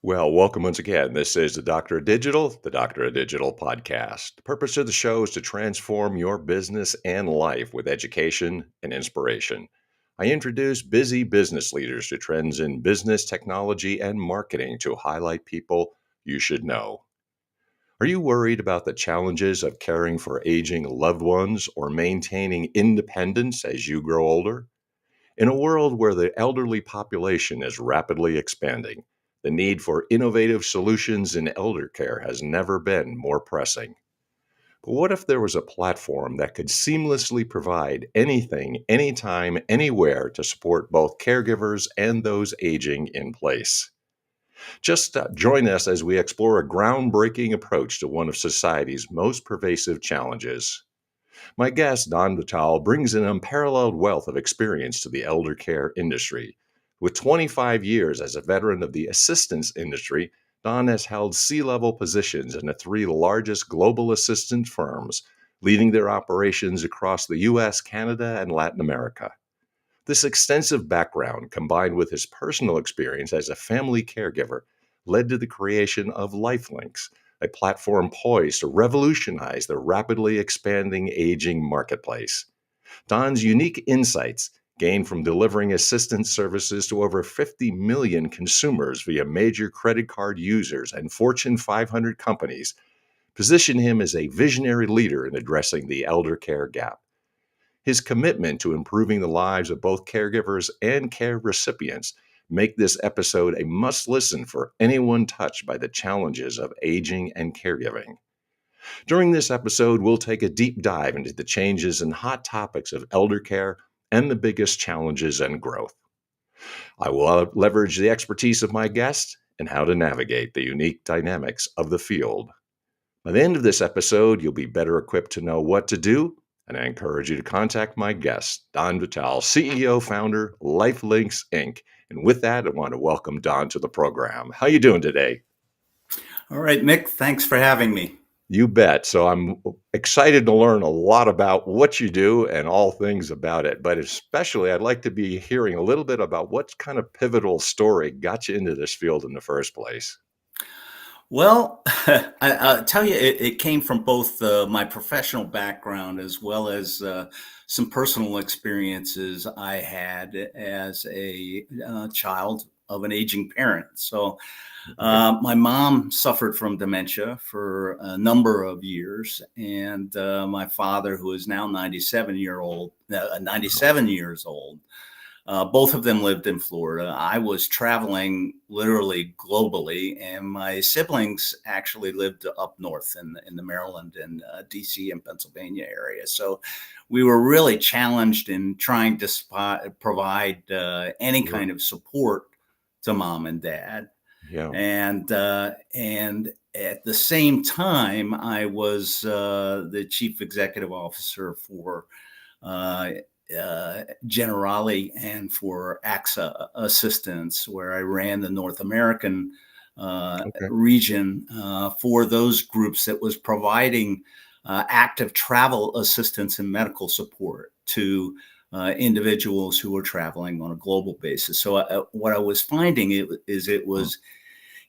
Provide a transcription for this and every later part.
Well, welcome once again. This is the Doctor of Digital podcast. The purpose of the show is to transform your business and life with education and inspiration. I introduce busy business leaders to trends in business, technology, and marketing to highlight people you should know. Are you worried about the challenges of caring for aging loved ones or maintaining independence as you grow older? In a world where the elderly population is rapidly expanding, the need for innovative solutions in elder care has never been more pressing. But what if there was a platform that could seamlessly provide anything, anytime, anywhere to support both caregivers and those aging in place? Just join us as we explore a groundbreaking approach to one of society's most pervasive challenges. My guest, Don Vetal, brings an unparalleled wealth of experience to the elder care industry. With 25 years as a veteran of the assistance industry, Don has held C-level positions in the three largest global assistance firms, leading their operations across the U.S., Canada, and Latin America. This extensive background, combined with his personal experience as a family caregiver, led to the creation of LyfLynks, a platform poised to revolutionize the rapidly expanding aging marketplace. Don's unique insights, gained from delivering assistance services to over 50 million consumers via major credit card users and Fortune 500 companies, position him as a visionary leader in addressing the elder care gap. His commitment to improving the lives of both caregivers and care recipients make this episode a must-listen for anyone touched by the challenges of aging and caregiving. During this episode, we'll take a deep dive into the changes and hot topics of elder care and the biggest challenges and growth. I will leverage the expertise of my guest and how to navigate the unique dynamics of the field. By the end of this episode, you'll be better equipped to know what to do, and I encourage you to contact my guest, Don Vetal, CEO, founder, LyfLynks, Inc. And with that, I want to welcome Don to the program. How you doing today? All right, Mick, thanks for having me. You bet. So I'm excited to learn a lot about what you do and all things about it. But especially, I'd like to be hearing a little bit about what kind of pivotal story got you into this field in the first place. Well, I'll tell you, it came from both my professional background as well as some personal experiences I had as a child of an aging parent. So my mom suffered from dementia for a number of years, and my father, who is now 97 years old, both of them lived in Florida. I was traveling literally globally, and my siblings actually lived up north in the Maryland and DC and Pennsylvania area. So we were really challenged in trying to provide any kind of support to mom and dad. Yeah. And at the same time, I was the chief executive officer for Generali and for AXA Assistance, where I ran the North American region for those groups that was providing active travel assistance and medical support to individuals who were traveling on a global basis. So what I was finding is it was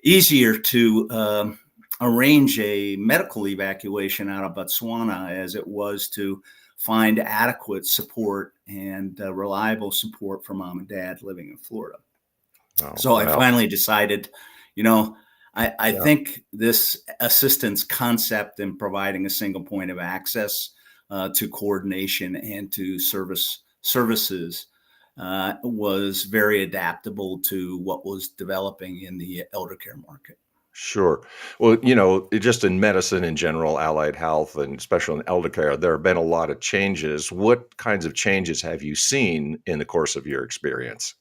easier to arrange a medical evacuation out of Botswana as it was to find adequate support and reliable support for mom and dad living in Florida. I finally decided, I think this assistance concept in providing a single point of access to coordination and to services was very adaptable to what was developing in the elder care market. Sure. Well, just in medicine in general, allied health, and especially in elder care, there have been a lot of changes. What kinds of changes have you seen in the course of your experience?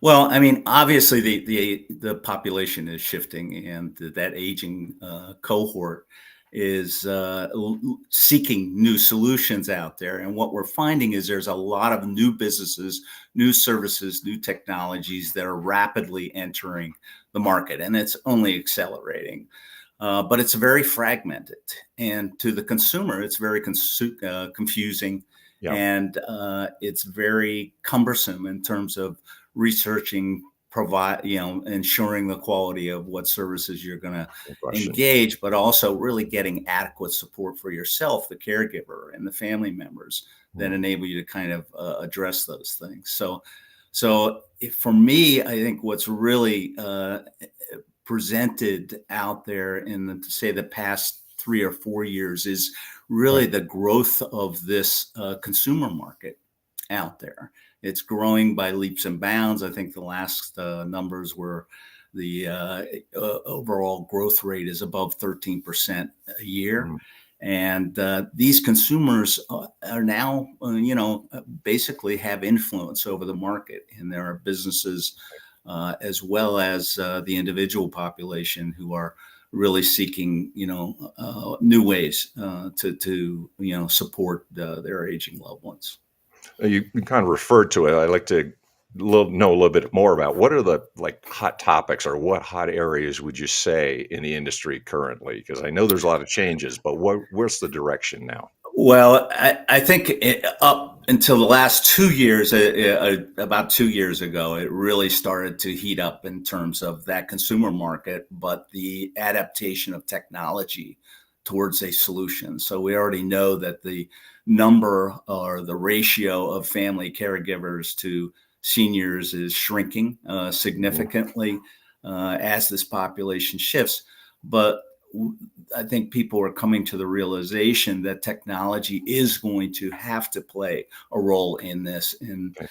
Well, I mean, obviously the population is shifting, and that aging cohort is seeking new solutions out there. And what we're finding is there's a lot of new businesses, new services, new technologies that are rapidly entering the market, and it's only accelerating. but it's very fragmented. And to the consumer, it's very confusing, Yeah. and it's very cumbersome in terms of researching, ensuring the quality of what services you're going to No question. engage, but also really getting adequate support for yourself, the caregiver, and the family members that Mm, enable you to kind of address those things. For me, I think what's really presented out there in say the past 3 or 4 years is right. really the growth of this consumer market out there. It's growing by leaps and bounds. I think the last numbers were the overall growth rate is above 13% a year. Mm, And these consumers are now, basically have influence over the market. And there are businesses as well as the individual population who are really seeking, new ways to support their aging loved ones. you kind of referred to it. I'd like to know a little bit more about what are the like hot topics or what hot areas would you say in the industry currently? Because I know there's a lot of changes, but where's the direction now? Well, I think up until the last 2 years, about 2 years ago, it really started to heat up in terms of that consumer market, but the adaptation of technology towards a solution. So we already know that the number or the ratio of family caregivers to seniors is shrinking Mm, significantly as this population shifts. But I think people are coming to the realization that technology is going to have to play a role in this. And, okay.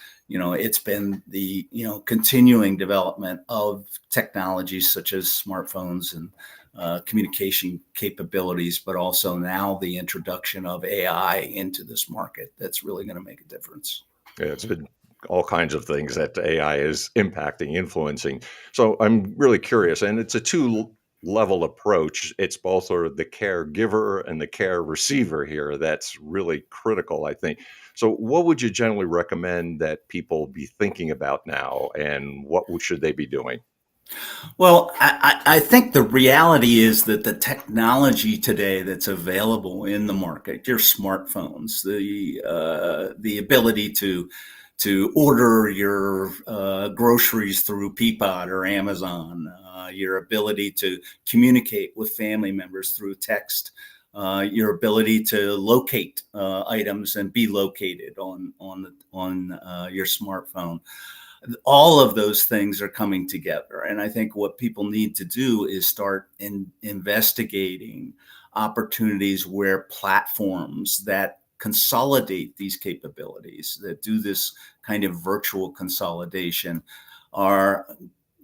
it's been the, continuing development of technologies such as smartphones and communication capabilities, but also now the introduction of AI into this market that's really going to make a difference. Yeah, it's been all kinds of things that AI is impacting, influencing. So I'm really curious, and it's a two level approach. It's both sort of the caregiver and the care receiver here. That's really critical, I think. So, what would you generally recommend that people be thinking about now, and should they be doing? Well, I think the reality is that the technology today that's available in the market, your smartphones, the ability to order your groceries through Peapod or Amazon, your ability to communicate with family members through text, your ability to locate items and be located on your smartphone, all of those things are coming together. And I think what people need to do is start investigating opportunities where platforms that consolidate these capabilities, that do this kind of virtual consolidation, are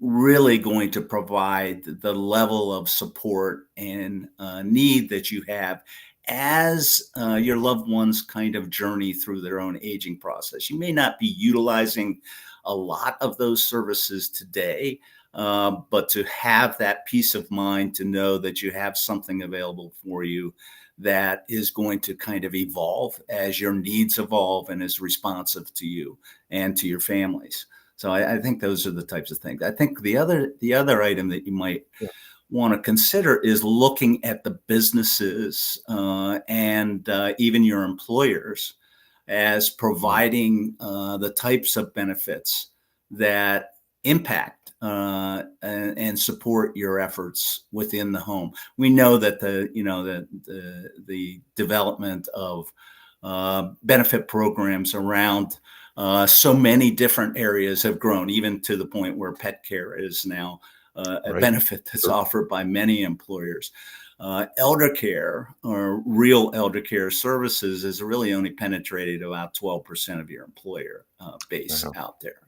really going to provide the level of support and need that you have as your loved ones kind of journey through their own aging process. You may not be utilizing a lot of those services today, but to have that peace of mind to know that you have something available for you that is going to kind of evolve as your needs evolve and is responsive to you and to your families. So I think those are the types of things. I think the other item that you might Yeah. want to consider is looking at the businesses and even your employers as Mm, providing the types of benefits that impact and support your efforts within the home. We know that the development of benefit programs around so many different areas have grown, even to the point where pet care is now a right. benefit that's Sure. offered by many employers. Elder care or real elder care services is really only penetrated about 12% of your employer base Uh-huh. out there.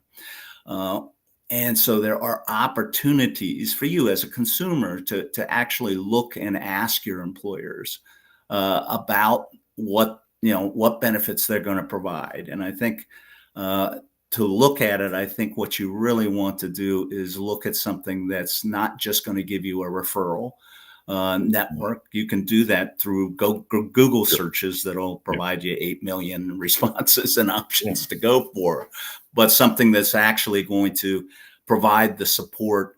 Uh, and so there are opportunities for you as a consumer to actually look and ask your employers about what benefits they're going to provide. And I think uh, to look at it, I think what you really want to do is look at something that's not just going to give you a referral Mm, network. You can do that through Google sure. searches that'll Yeah. provide you 8 million responses and Yeah. options to go for, but something that's actually going to provide the support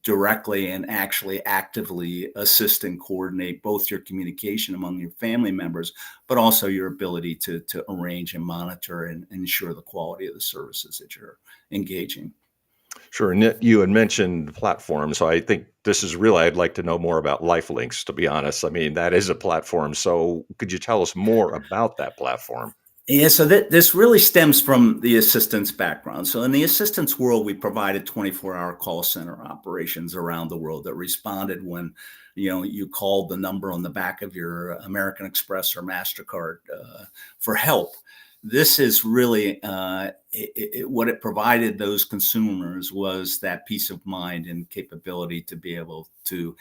directly and actually actively assist and coordinate both your communication among your family members, but also your ability to arrange and monitor and ensure the quality of the services that you're engaging. Sure. And you had mentioned platform. So I think this is really, I'd like to know more about LyfLynks, to be honest. I mean, that is a platform. So could you tell us more about that platform? Yeah, so this really stems from the assistance background. So in the assistance world, we provided 24-hour call center operations around the world that responded when, you called the number on the back of your American Express or MasterCard for help. This is really what it provided those consumers was that peace of mind and capability to be able to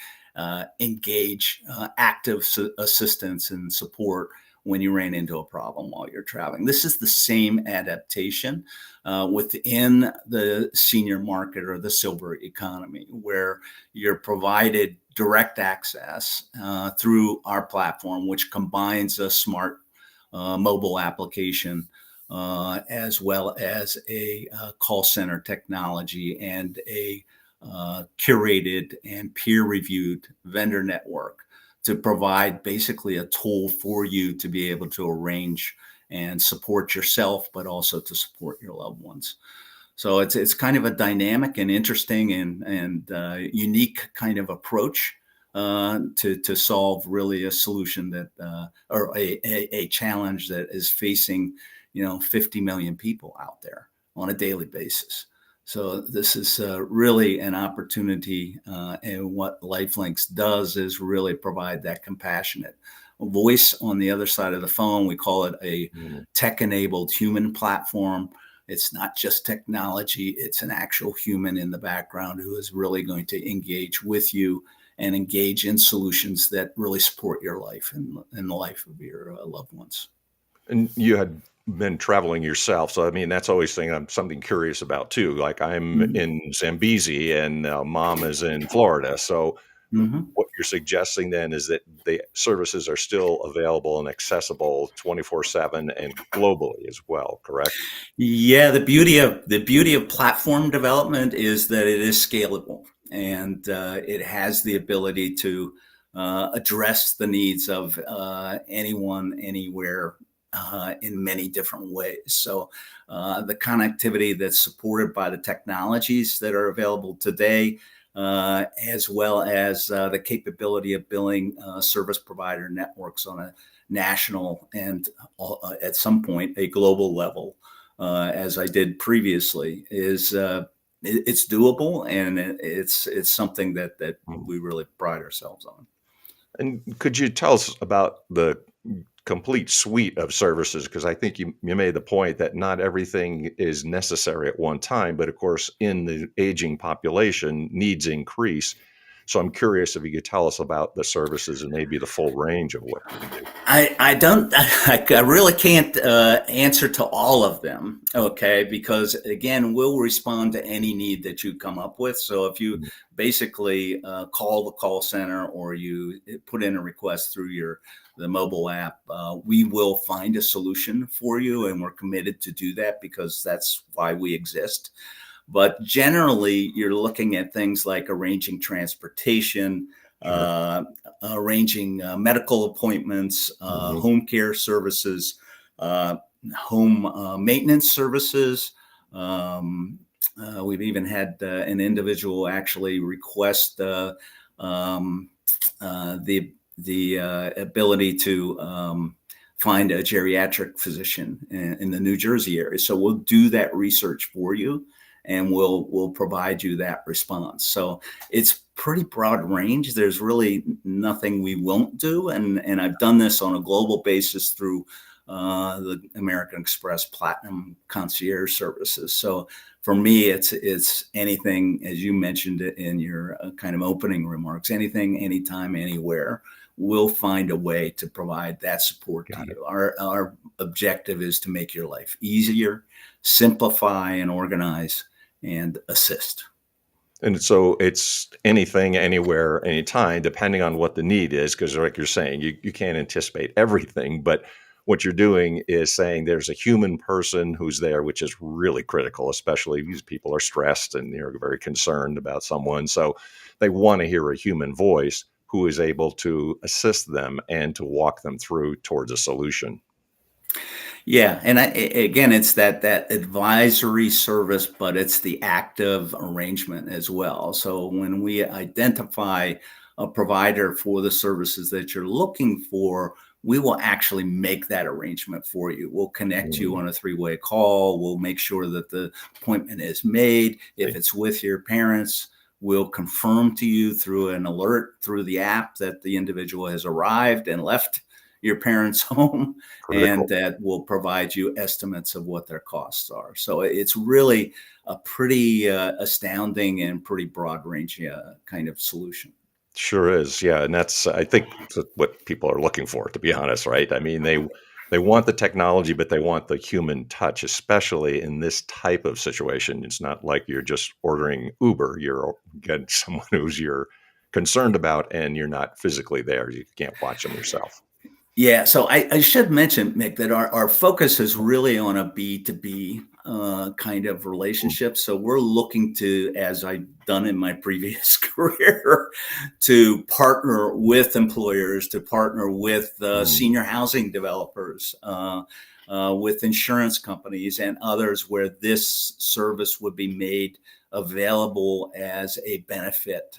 engage active assistance and support when you ran into a problem while you're traveling. This is the same adaptation within the senior market or the silver economy, where you're provided direct access through our platform, which combines a smart mobile application as well as a call center technology and a curated and peer-reviewed vendor network to provide basically a tool for you to be able to arrange and support yourself, but also to support your loved ones. So it's kind of a dynamic and interesting and unique kind of approach to solve really a solution that or a challenge that is facing 50 million people out there on a daily basis. So this is really an opportunity, and what LyfLynks does is really provide that compassionate voice on the other side of the phone. We call it a Mhm. tech-enabled human platform. It's not just technology, it's an actual human in the background who is really going to engage with you and engage in solutions that really support your life and the life of your loved ones. And you had been traveling yourself. So, I mean, that's always thing I'm something curious about too. Like I'm Mhm. in Zambezi and mom is in Florida. So Mhm. what you're suggesting then is that the services are still available and accessible 24/7 and globally as well, correct? Yeah, the beauty of platform development is that it is scalable and it has the ability to address the needs of anyone, anywhere, in many different ways. So, the connectivity that's supported by the technologies that are available today, as well as the capability of billing service provider networks on a national and at some point a global level as I did previously, is it's doable and it's something that Mhm. we really pride ourselves on. And could you tell us about the complete suite of services? Because I think you made the point that not everything is necessary at one time, but of course, in the aging population, needs increase. So I'm curious if you could tell us about the services and maybe the full range of what you can do. I don't I really can't answer to all of them, okay? Because again, we'll respond to any need that you come up with. So if you Mhm. basically call the call center or you put in a request through the mobile app, we will find a solution for you, and we're committed to do that because that's why we exist. But generally, you're looking at things like arranging transportation, Sure. uh, arranging medical appointments, Mhm. home care services, uh, home maintenance services. Um, we've even had an individual actually request um, the ability to find a geriatric physician in the New Jersey area. So we'll do that research for you, and we'll provide you that response. So it's pretty broad range. There's really nothing we won't do, and I've done this on a global basis through the American Express Platinum Concierge services. So for me, it's anything, as you mentioned it in your kind of opening remarks, anything, anytime, anywhere. We'll find a way to provide that support to Got it. you. Our objective is to make your life easier, simplify and organize, and assist. And so it's anything, anywhere, anytime, depending on what the need is, because like you're saying, you can't anticipate everything. But what you're doing is saying there's a human person who's there, which is really critical, especially because people are stressed and they're very concerned about someone. So they want to hear a human voice who is able to assist them and to walk them through towards a solution. Yeah, and again, it's that advisory service, but it's the active arrangement as well. So when we identify a provider for the services that you're looking for, we will actually make that arrangement for you. We'll connect you Mm, on a three-way call. We'll make sure that the appointment is made. If see, it's with your parents, we'll confirm to you through an alert through the app that the individual has arrived and left your parents' home, and critical. that will provide you estimates of what their costs are. So it's really a pretty astounding and pretty broad range kind of solution. Sure is. Yeah, and that's I think what people are looking for, to be honest, right? I mean, they want the technology, but they want the human touch, especially in this type of situation. It's not like you're just ordering Uber. You're getting someone who's you're concerned about and you're not physically there. You can't watch them yourself. Yeah, so I should mention, Mick, that our focus is really on a B2B kind of Mm, relationship. So we're looking to, as I've done in my previous career, to partner with employers, to partner with mm, senior housing developers, with insurance companies and others where this service would be made available as a benefit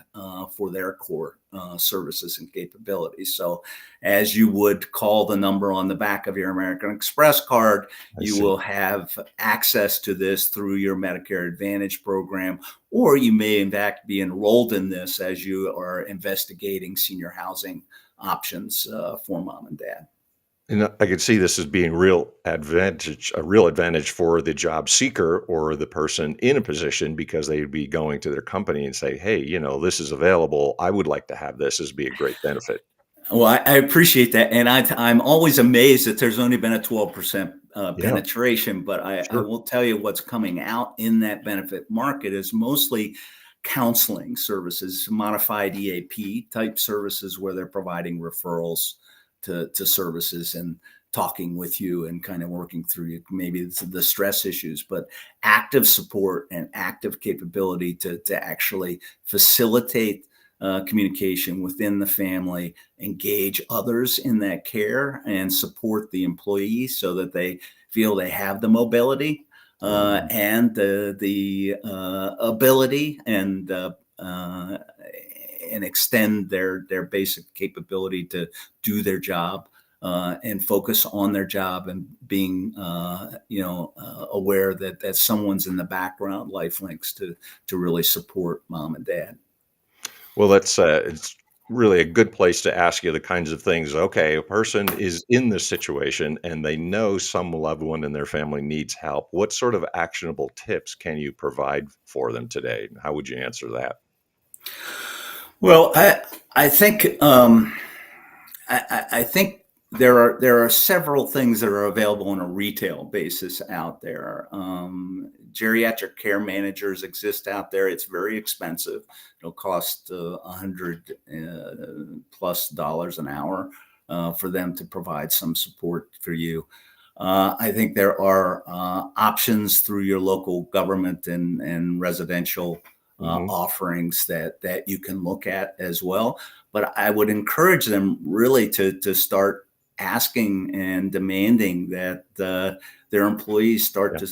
for their core services and capabilities. So as you would call the number on the back of your American Express card, I you see. will have access to this through your Medicare Advantage program, or you may in fact be enrolled in this as you are investigating senior housing options for mom and dad. And I could see this as being a real advantage for the job seeker or the person in a position because they'd be going to their company and say, "Hey, this is available. I would like to have this. This would be a great benefit." Well, I appreciate that, and I'm always amazed that there's only been a 12% Yeah, penetration. But I sure. will tell you what's coming out in that benefit market is mostly counseling services, modified EAP type services, where they're providing referrals to services and talking with you and kind of working through you, maybe the stress issues, but active support and active capability to actually facilitate communication within the family, engage others in that care, and support the employees so that they feel they have the mobility Mm, and the ability uh, and extend their basic capability to do their job. And focus on their job and being, aware that someone's in the background, LyfLynks, to really support mom and dad. well, it's really a good place to ask you the kinds of things. Okay, a person is in this situation and they know some loved one in their family needs help. What sort of actionable tips can you provide for them today? How would you answer that? Well, I think I think there are several things that are available on a retail basis out there. Geriatric care managers exist out there. It's very expensive. It'll cost $100 plus an hour for them to provide some support for you. I think there are options through your local government and residential Hmm. offerings that you can look at as well. But I would encourage them really to start asking and demanding that their employers start to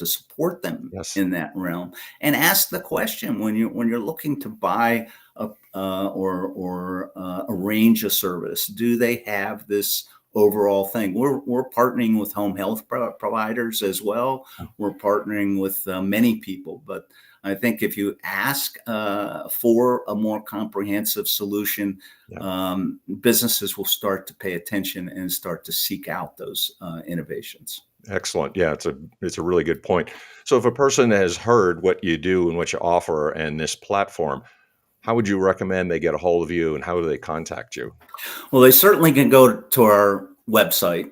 support them Yes. in that realm, and ask the question when you're looking to buy or arrange a service, do they have this overall thing? We're partnering with home health providers as well. We're partnering with many people, but I think if you ask for a more comprehensive solution, Yeah. businesses will start to pay attention and start to seek out those innovations. Excellent. Yeah, it's a really good point. So if a person has heard what you do and what you offer and this platform, how would you recommend they get a hold of you and how do they contact you? Well, they certainly can go to our website.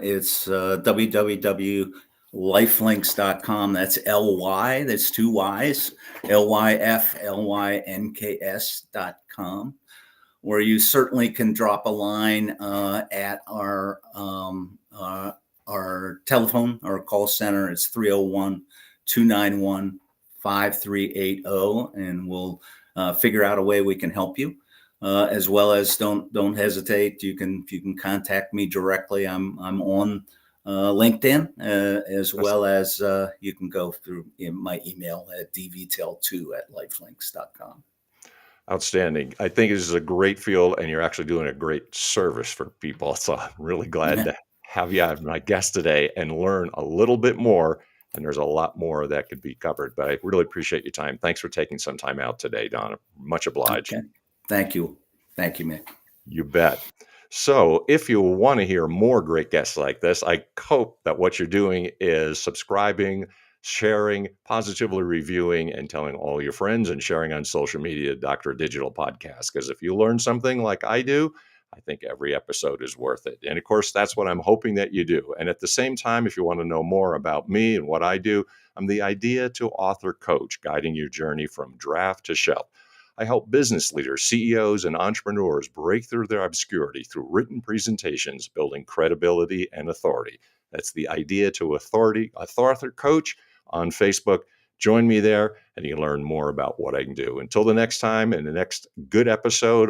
It's www.lyflinks.com. That's LY, that's two Y's, LYFLYNKS.com. or you certainly can drop a line at our telephone, our call center. It's 301-291-5380, and we'll figure out a way we can help you. As well as don't hesitate. You can contact me directly. I'm on LinkedIn, as well as you can go through my email at dvtail2@lifelinks.com. Outstanding. I think this is a great field, and you're actually doing a great service for people. So I'm really glad to have you as my guest today and learn a little bit more. And there's a lot more that could be covered, but I really appreciate your time. Thanks for taking some time out today, Donna. Much obliged. Okay. Thank you. Thank you, Mick. You bet. So, if you want to hear more great guests like this, I hope that what you're doing is subscribing, sharing, positively reviewing, and telling all your friends and sharing on social media, Dr. Digital Podcast. Because if you learn something like I do, I think every episode is worth it. And of course, that's what I'm hoping that you do. And at the same time, if you want to know more about me and what I do, I'm the idea to author coach, guiding your journey from draft to shelf. I help business leaders, CEOs, and entrepreneurs break through their obscurity through written presentations, building credibility and authority. That's the idea to author coach on Facebook. Join me there and you learn more about what I can do. Until the next time, in the next good episode